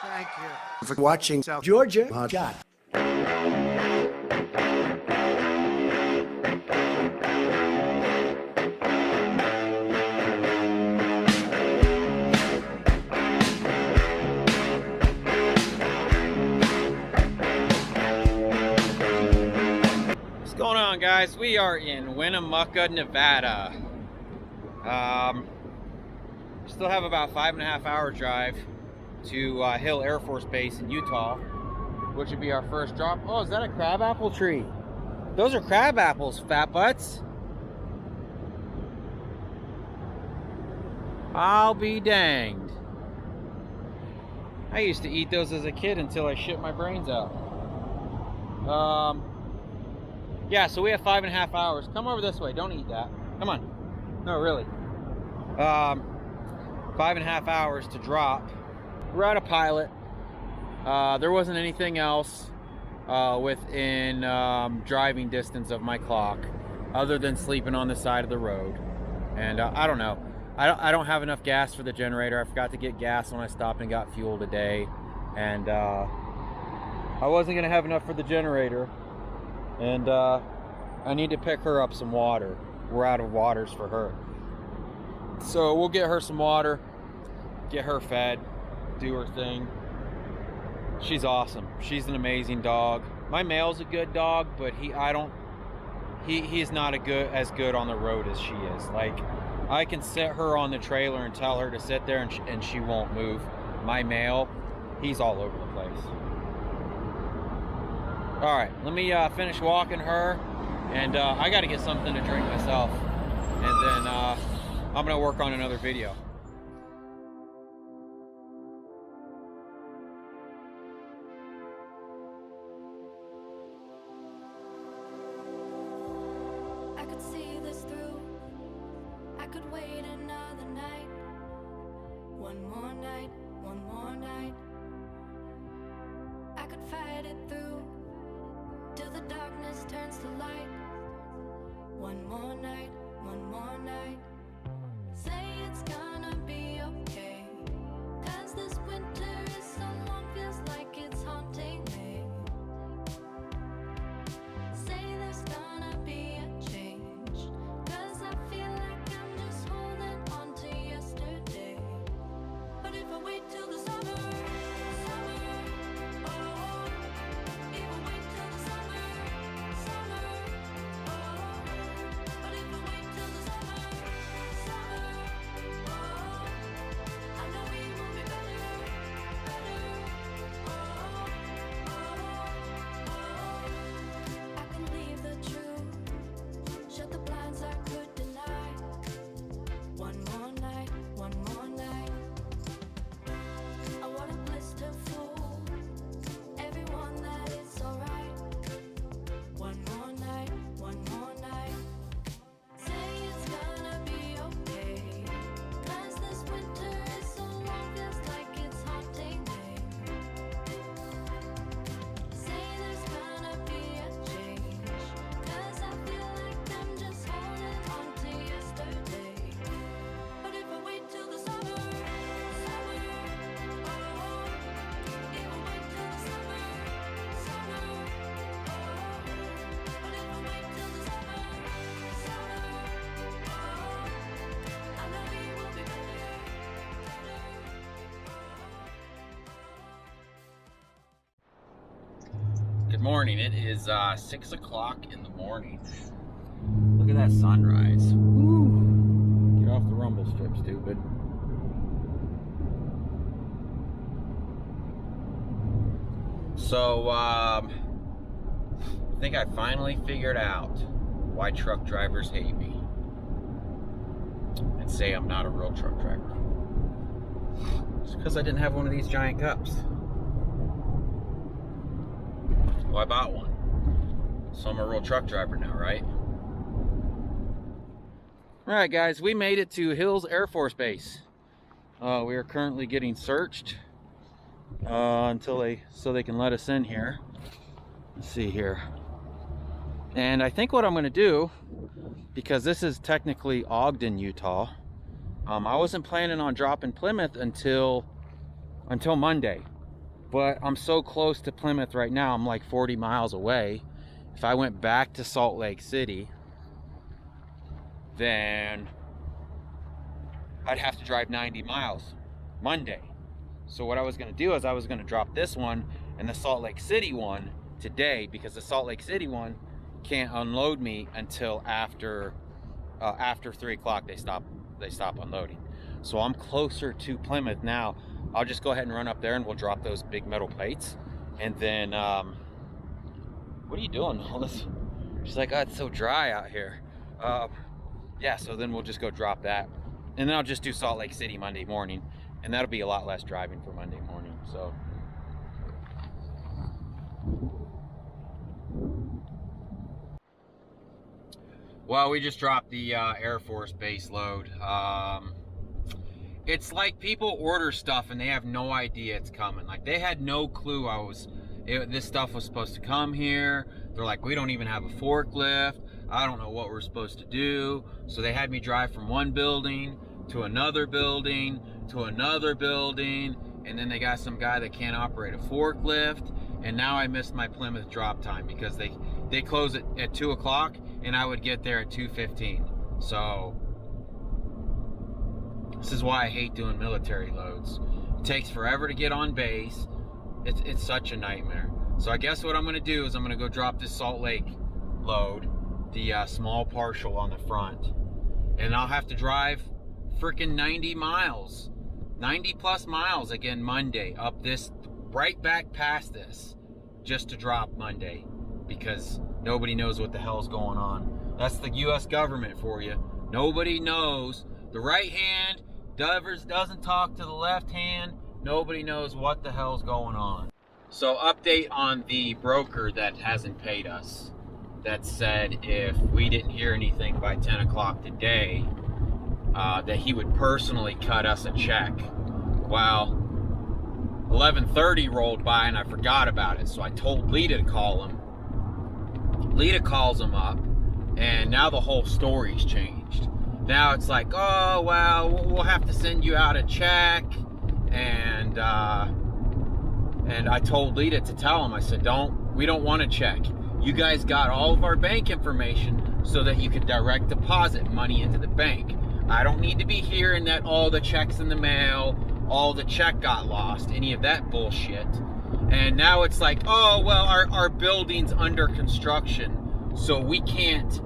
Thank you for watching South Georgia Hotshot. What's going on, guys? We are in Winnemucca, Nevada. Still have about 5.5 hour drive to Hill Air Force Base in Utah, which would be our first drop. Oh, is that a crabapple tree? Those are crab apples, fat butts. I'll be danged. I used to eat those as a kid until I shit my brains out. Yeah, so we have 5.5 hours. Come over this way. Don't eat that. Come on. No, really. 5.5 hours to drop. We're at a pilot. There wasn't anything else within driving distance of my clock other than sleeping on the side of the road. And I don't know. I don't have enough gas for the generator. I forgot to get gas when I stopped and got fuel today. And I wasn't going to have enough for the generator. And I need to pick her up some water. We're out of waters for her. So we'll get her some water, get her fed, do her thing. She's awesome. She's an amazing dog. My male's a good dog, but he's not as good on the road as she is. Like, I can sit her on the trailer and tell her to sit there and she won't move. My male, he's all over the place. All right, let me finish walking her, and I got to get something to drink myself, and then I'm gonna work on another video. I could see this through. I could wait another night. One more night, one more night. I could fight it through till the darkness turns to light. One more night, one more night. Say it's gonna be okay, 'cause this winter is so long, feels like it's haunting me. Say there's gonna be a change, 'cause I feel like I'm just holding on to yesterday. But if I wait till the summer, oh, if I wait till the summer, oh, but if I wait till the summer, oh, I know we will be better, I can leave the truth, shut the blinds I could deny. One more night, one more night. I want a blister full, everyone that it's alright. One more night, one more night. Say it's gonna be okay, 'cause this winter is so long, feels like it's haunting me. Say there's gonna be a change, 'cause I feel like I'm just holding on to yesterday. But if I wait till the summer, oh, if I wait till the summer, oh, but if I wait till the summer, oh, I know we will be better. Good morning. It is 6 o'clock in the morning. Look at that sunrise. Woo. Get off the rumble strip, stupid. So, I think I finally figured out why truck drivers hate me and say I'm not a real truck driver. It's because I didn't have one of these giant cups. Well, I bought one, so I'm a real truck driver now, right? All right, guys, we made it to Hills Air Force Base. We are currently getting searched so they can let us in here. Let's see here. And I think what I'm going to do, because this is technically Ogden, Utah, I wasn't planning on dropping Plymouth until Monday. but I'm so close to Plymouth right now. I'm like 40 miles away. If I went back to Salt Lake City, then I'd have to drive 90 miles Monday. So what I was going to do is I was going to drop this one and the Salt Lake City one today, because the Salt Lake City one can't unload me until after 3 o'clock. They stop unloading. So I'm closer to Plymouth now. I'll just go ahead and run up there and we'll drop those big metal plates. And then what are you doing? All this, she's like, oh, it's so dry out here. Yeah, so then we'll just go drop that, and then I'll just do Salt Lake City Monday morning, and that'll be a lot less driving for Monday morning. So well, we just dropped the Air Force base load. It's like people order stuff and they have no idea it's coming. Like, they had no clue this stuff was supposed to come here. They're like, we don't even have a forklift. I don't know what we're supposed to do. So they had me drive from one building to another building to another building, and then they got some guy that can't operate a forklift. And now I missed my Plymouth drop time because they close it at 2 o'clock and I would get there at 2:15. So this is why I hate doing military loads. It takes forever to get on base. It's such a nightmare. So I guess what I'm gonna do is I'm gonna go drop this Salt Lake load, the small partial on the front, and I'll have to drive freaking 90 miles, 90 plus miles again Monday, up this, right back past this, just to drop Monday, because nobody knows what the hell's going on. That's the US government for you. Nobody knows. The right hand doesn't talk to the left hand. Nobody knows what the hell's going on. So update on the broker that hasn't paid us. That said, if we didn't hear anything by 10 o'clock today, that he would personally cut us a check. Well, 11:30 rolled by and I forgot about it, so I told Lita to call him. Lita calls him up, and now the whole story's changed. Now it's like, oh, well, we'll have to send you out a check. And I told Lita to tell him, I said, we don't want a check. You guys got all of our bank information so that you could direct deposit money into the bank. I don't need to be hearing that all the checks in the mail, all the check got lost, any of that bullshit. And now it's like, oh, well, our building's under construction, so we can't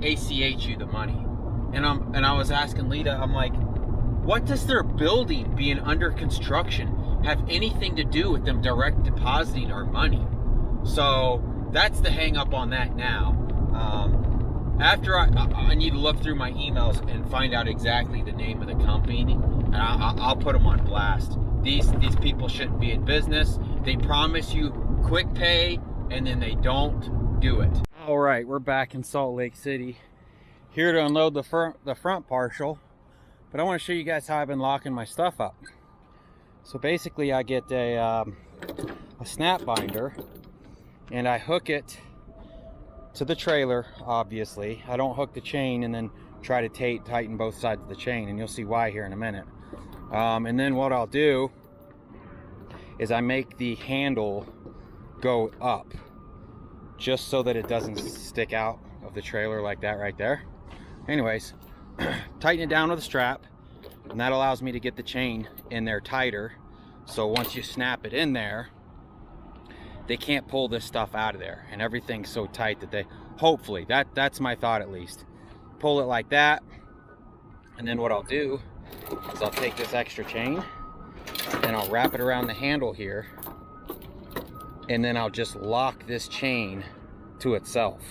ACH you the money. And I was asking Lita, I'm like, what does their building being under construction have anything to do with them direct depositing our money? So that's the hang up on that now. After I need to look through my emails and find out exactly the name of the company, and I'll put them on blast. These people shouldn't be in business. They promise you quick pay and then they don't do it. All right, we're back in Salt Lake City, here to unload the front partial. But I want to show you guys how I've been locking my stuff up. So basically I get a snap binder and I hook it to the trailer, obviously. I don't hook the chain and then try to tighten both sides of the chain, and you'll see why here in a minute. And then what I'll do is I make the handle go up just so that it doesn't stick out of the trailer like that right there. Anyways, tighten it down with a strap, and that allows me to get the chain in there tighter. So once you snap it in there, they can't pull this stuff out of there, and everything's so tight that they, hopefully, that's my thought at least, pull it like that. And then what I'll do is I'll take this extra chain and I'll wrap it around the handle here, and then I'll just lock this chain to itself.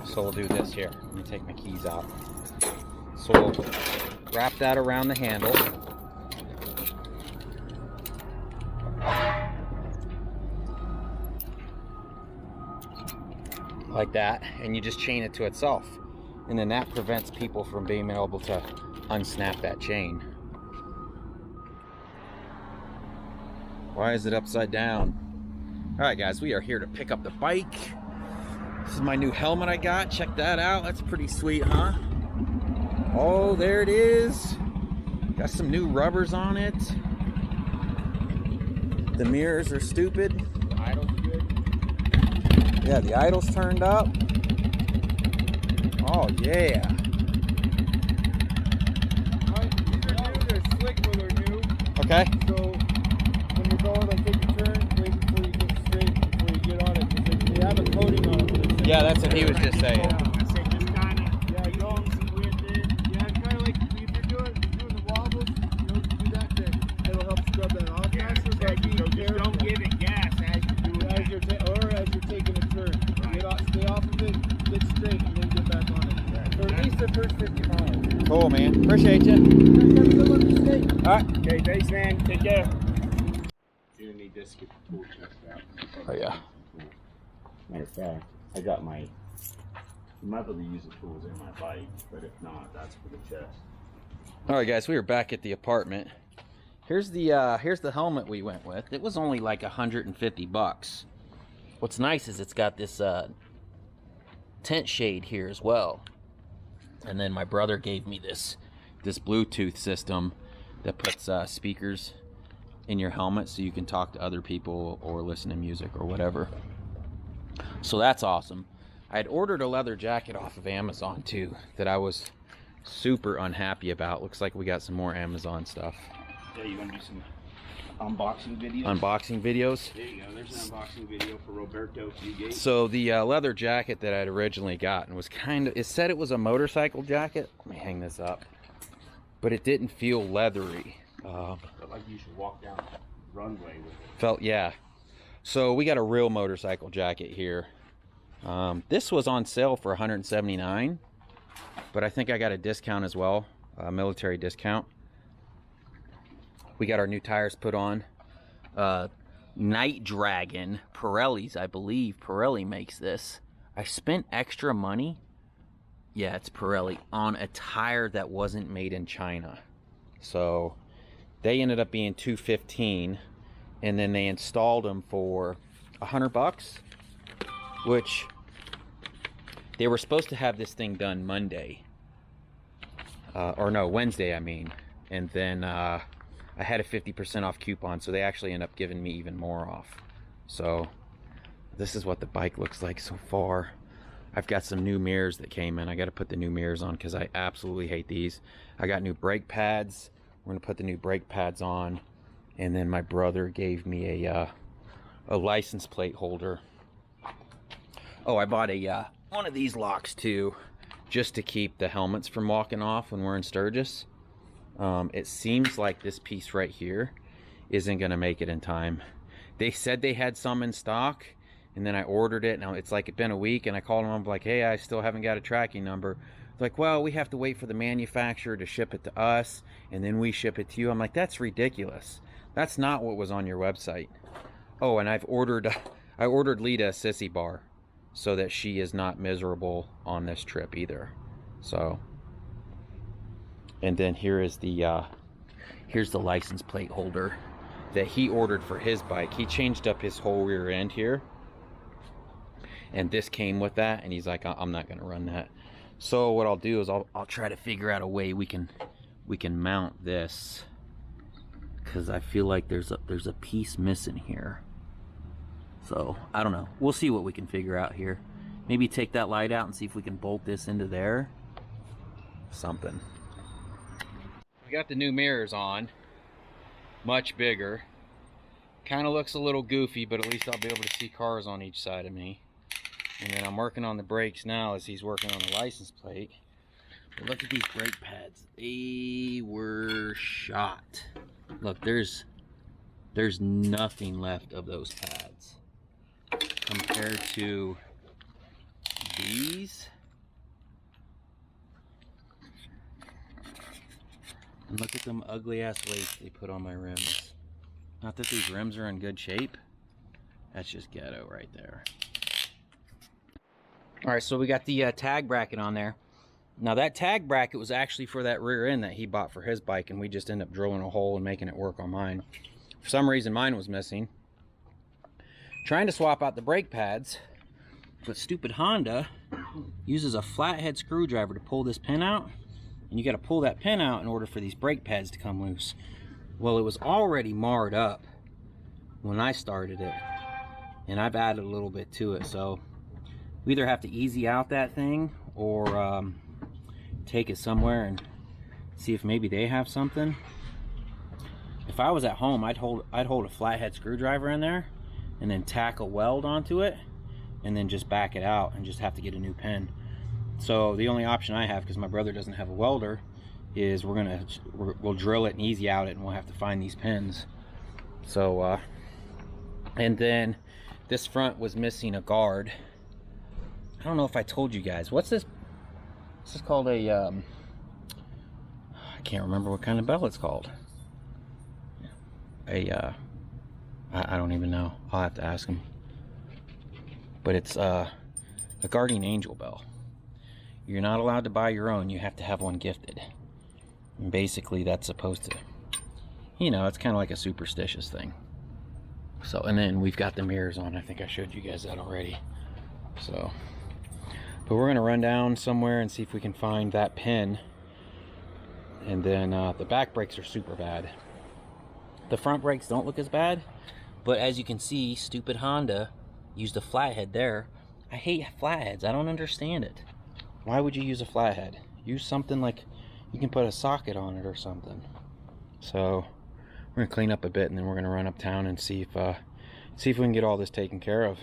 So we'll do this here. Let me take my keys out. So we'll wrap that around the handle. Like that, and you just chain it to itself. And then that prevents people from being able to unsnap that chain. Why is it upside down? All right, guys, we are here to pick up the bike. This is my new helmet I got. Check that out. That's pretty sweet, huh? Oh, there it is. Got some new rubbers on it. The mirrors are stupid. The idle's good. Yeah, the idle's turned up. Oh yeah. These are new, they're slick, but they're new. Okay. So when you're going, like, take a turn, wait until you get straight before you get on it. Because they have a coating on it. Yeah, that's what he was just saying. I say just kind of, yeah, you don't see with it. Yeah, it's kind of like if you're doing the wobbles, you know, do that thing. It'll help scrub that off. Yeah, That's just like exactly. being So just careful. don't give it gas as you do it. As you're as you're taking a turn. Right. Stay off of it, get straight, and then get back on it. For at least the first 50 miles. Cool, man. Appreciate you. All right. Okay, thanks, man. Take care. You're gonna need this to get the tool chest out. Oh yeah. Matter of fact, I got my. You might be able to use the tools in my bike, but if not, that's for the chest. All right, guys. We are back at the apartment. Here's the helmet we went with. It was only like $150. What's nice is it's got this tent shade here as well. And then my brother gave me this Bluetooth system that puts speakers in your helmet so you can talk to other people or listen to music or whatever. So that's awesome. I had ordered a leather jacket off of Amazon too that I was super unhappy about. Looks like we got some more Amazon stuff. Yeah, you want to do some unboxing videos? Unboxing videos. There you go. There's an unboxing video for Roberto Fugate. So the leather jacket that I'd originally gotten was it said it was a motorcycle jacket. Let me hang this up. But it didn't feel leathery. Felt like you should walk down the runway with it. Yeah. So we got a real motorcycle jacket here. This was on sale for $179, but I think I got a discount as well, a military discount. We got our new tires put on. Night Dragon Pirellis, I believe Pirelli makes this. I spent extra money, yeah, it's Pirelli, on a tire that wasn't made in China. So they ended up being $215, and then they installed them for $100, which they were supposed to have this thing done Monday, or no, Wednesday, I mean, and then I had a 50% off coupon, so they actually end up giving me even more off. So this is what the bike looks like so far. I've got some new mirrors that came in. I got to put the new mirrors on because I absolutely hate these. I got new brake pads. We're gonna put the new brake pads on, and then my brother gave me a license plate holder. Oh, I bought a one of these locks too, just to keep the helmets from walking off when we're in Sturgis. It seems like this piece right here isn't gonna make it in time. They said they had some in stock, and then I ordered it. Now it's like it's been a week, and I called them. I'm like, hey, I still haven't got a tracking number. They're like, well, we have to wait for the manufacturer to ship it to us, and then we ship it to you. I'm like, that's ridiculous. That's not what was on your website. Oh, and I ordered Lita a sissy bar so that she is not miserable on this trip either. So, and then here's the license plate holder that he ordered for his bike. He changed up his whole rear end here, and this came with that, and he's like, I'm not gonna run that. So what I'll do is I'll try to figure out a way we can mount this, because I feel like there's a piece missing here. So I don't know, we'll see what we can figure out here. Maybe take that light out and see if we can bolt this into there, something. We got the new mirrors on, much bigger. Kind of looks a little goofy, but at least I'll be able to see cars on each side of me. And then I'm working on the brakes now as he's working on the license plate. But look at these brake pads. They were shot. Look, there's nothing left of those pads compared to these. And look at them ugly ass weights they put on my rims. Not that these rims are in good shape. That's just ghetto right there. All right, so we got the tag bracket on there. Now that tag bracket was actually for that rear end that he bought for his bike, and we just ended up drilling a hole and making it work on mine. For some reason, mine was missing. Trying to swap out the brake pads, but stupid Honda uses a flathead screwdriver to pull this pin out, and you got to pull that pin out in order for these brake pads to come loose. Well, it was already marred up when I started it, and I've added a little bit to it, so we either have to easy out that thing or take it somewhere and see if maybe they have something. If I was at home, I'd hold a flathead screwdriver in there and then tack a weld onto it and then just back it out and just have to get a new pin. So the only option I have, because my brother doesn't have a welder, is we'll drill it and easy out it, and we'll have to find these pins. So and then this front was missing a guard. I don't know if I told you guys, what's this? This is called a I can't remember what kind of bell it's called. I don't even know. I'll have to ask him. But it's a guardian angel bell. You're not allowed to buy your own. You have to have one gifted. And basically that's supposed to, you know, it's kind of like a superstitious thing. So, and then we've got the mirrors on. I think I showed you guys that already. So, but we're gonna run down somewhere and see if we can find that pin. And then the back brakes are super bad. The front brakes don't look as bad, but as you can see, stupid Honda used a flathead there. I hate flatheads. I don't understand it. Why would you use a flathead? Use something like you can put a socket on it or something. So we're gonna clean up a bit, and then we're gonna run uptown and see if we can get all this taken care of.